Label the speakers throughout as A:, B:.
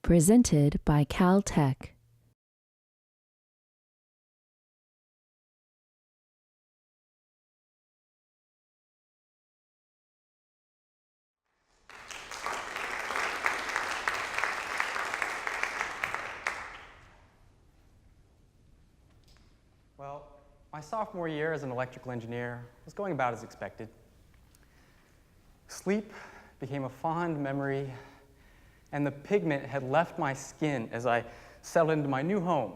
A: Presented by Caltech.
B: Well, my sophomore year as an electrical engineer was going about as expected. Sleep became a fond memory, and the pigment had left my skin as I settled into my new home.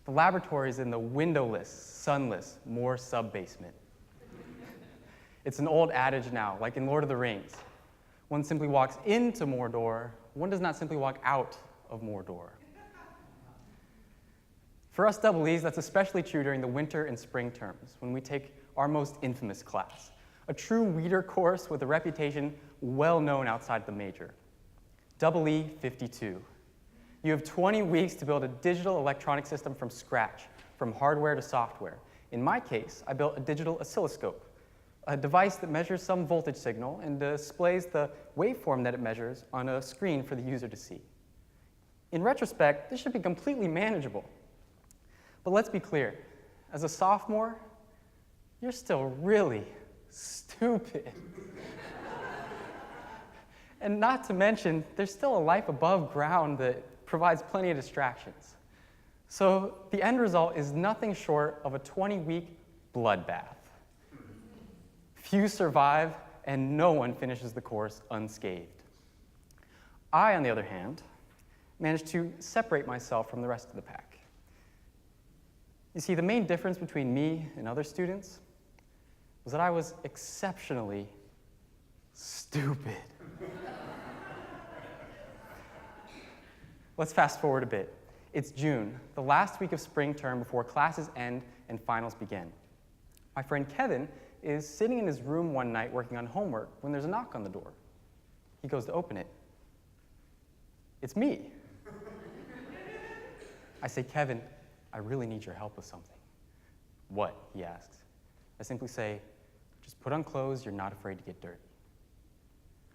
B: The laboratory's in the windowless, sunless Moore sub-basement. It's an old adage now, like in Lord of the Rings. One simply walks into Mordor, one does not simply walk out of Mordor. For us double E's, that's especially true during the winter and spring terms, when we take our most infamous class, a true weeder course with a reputation well known outside the major. Double E 52. You have 20 weeks to build a digital electronic system from scratch, from hardware to software. In my case, I built a digital oscilloscope, a device that measures some voltage signal and displays the waveform that it measures on a screen for the user to see. In retrospect, this should be completely manageable. But let's be clear, as a sophomore, you're still really stupid. And not to mention, there's still a life above ground that provides plenty of distractions. So the end result is nothing short of a 20-week bloodbath. Few survive, and no one finishes the course unscathed. I, on the other hand, managed to separate myself from the rest of the pack. You see, the main difference between me and other students was that I was exceptionally stupid. Let's fast forward a bit. It's June, the last week of spring term before classes end and finals begin. My friend Kevin is sitting in his room one night working on homework when there's a knock on the door. He goes to open it. It's me. I say, Kevin, I really need your help with something. What? He asks. I simply say, just put on clothes you're not afraid to get dirty.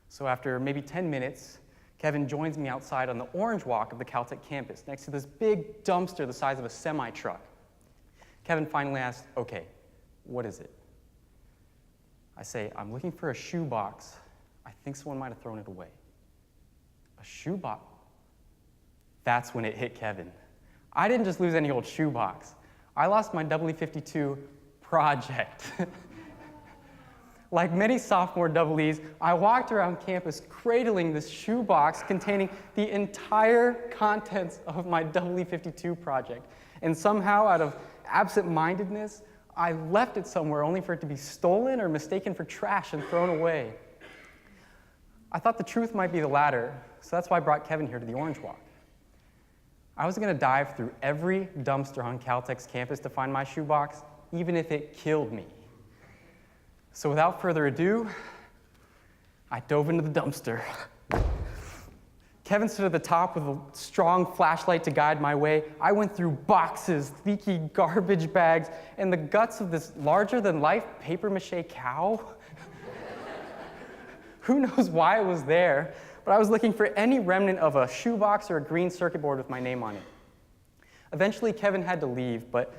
B: So after maybe 10 minutes, Kevin joins me outside on the orange walk of the Caltech campus, next to this big dumpster the size of a semi-truck. Kevin finally asks, okay, what is it? I say, I'm looking for a shoebox. I think someone might have thrown it away. A shoebox? That's when it hit Kevin. I didn't just lose any old shoebox. I lost my EE52 project. Like many sophomore double E's, I walked around campus cradling this shoebox containing the entire contents of my EE52 project. And somehow, out of absent-mindedness, I left it somewhere only for it to be stolen or mistaken for trash and thrown away. I thought the truth might be the latter, so that's why I brought Kevin here to the Orange Walk. I was going to dive through every dumpster on Caltech's campus to find my shoebox, even if it killed me. So without further ado, I dove into the dumpster. Kevin stood at the top with a strong flashlight to guide my way. I went through boxes, leaky garbage bags, and the guts of this larger-than-life papier-mâché cow. Who knows why it was there, but I was looking for any remnant of a shoebox or a green circuit board with my name on it. Eventually, Kevin had to leave, but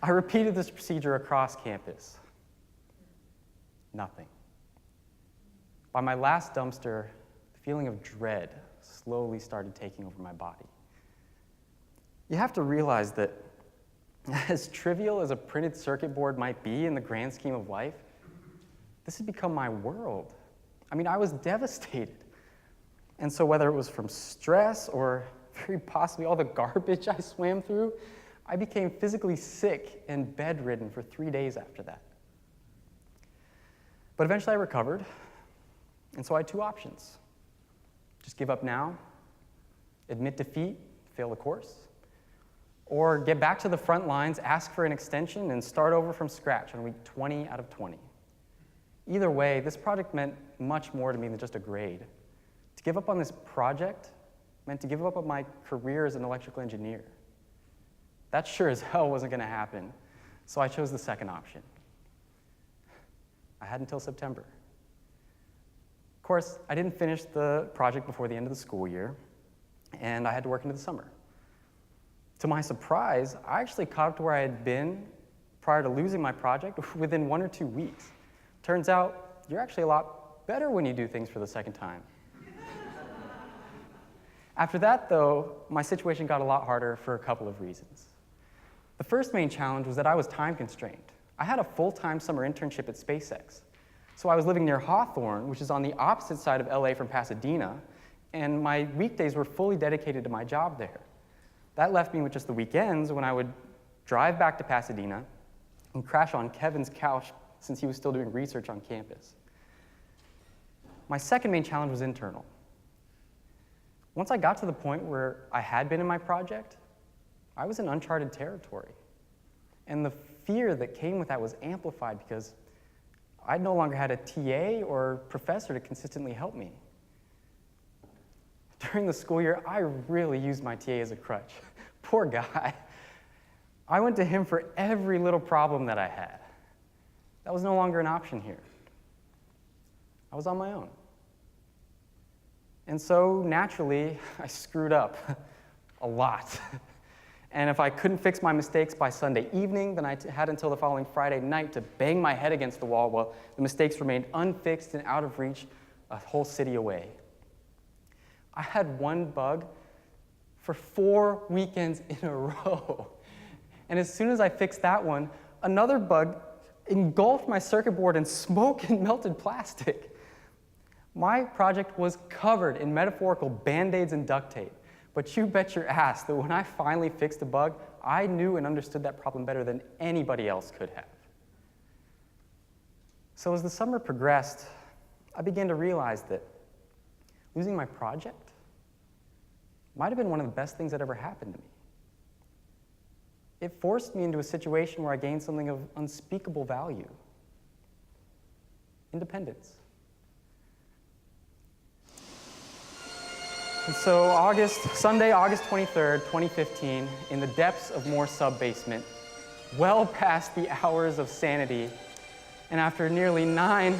B: I repeated this procedure across campus. Nothing. By my last dumpster, the feeling of dread slowly started taking over my body. You have to realize that as trivial as a printed circuit board might be in the grand scheme of life, this had become my world. I mean, I was devastated. And so whether it was from stress or very possibly all the garbage I swam through, I became physically sick and bedridden for 3 days after that. But eventually I recovered, and so I had two options. Just give up now, admit defeat, fail the course, or get back to the front lines, ask for an extension, and start over from scratch on week 20 out of 20. Either way, this project meant much more to me than just a grade. To give up on this project meant to give up on my career as an electrical engineer. That sure as hell wasn't going to happen, so I chose the second option. I had until September. Of course, I didn't finish the project before the end of the school year, and I had to work into the summer. To my surprise, I actually caught up to where I had been prior to losing my project within 1 or 2 weeks. Turns out, you're actually a lot better when you do things for the second time. After that, though, my situation got a lot harder for a couple of reasons. The first main challenge was that I was time constrained. I had a full-time summer internship at SpaceX. So I was living near Hawthorne, which is on the opposite side of LA from Pasadena, and my weekdays were fully dedicated to my job there. That left me with just the weekends when I would drive back to Pasadena and crash on Kevin's couch since he was still doing research on campus. My second main challenge was internal. Once I got to the point where I had been in my project, I was in uncharted territory. And the fear that came with that was amplified because I no longer had a TA or professor to consistently help me. During the school year, I really used my TA as a crutch. Poor guy. I went to him for every little problem that I had. That was no longer an option here. I was on my own. And so, naturally, I screwed up a lot. And if I couldn't fix my mistakes by Sunday evening, then I had until the following Friday night to bang my head against the wall while the mistakes remained unfixed and out of reach a whole city away. I had one bug for 4 weekends in a row. And as soon as I fixed that one, another bug engulfed my circuit board in smoke and melted plastic. My project was covered in metaphorical Band-Aids and duct tape. But you bet your ass that when I finally fixed the bug, I knew and understood that problem better than anybody else could have. So as the summer progressed, I began to realize that losing my project might have been one of the best things that ever happened to me. It forced me into a situation where I gained something of unspeakable value: independence. And so Sunday, August 23rd, 2015, in the depths of Moore sub-basement, well past the hours of sanity, and after nearly 9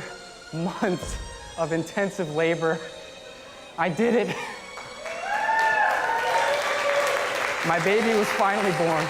B: months of intensive labor, I did it. My baby was finally born.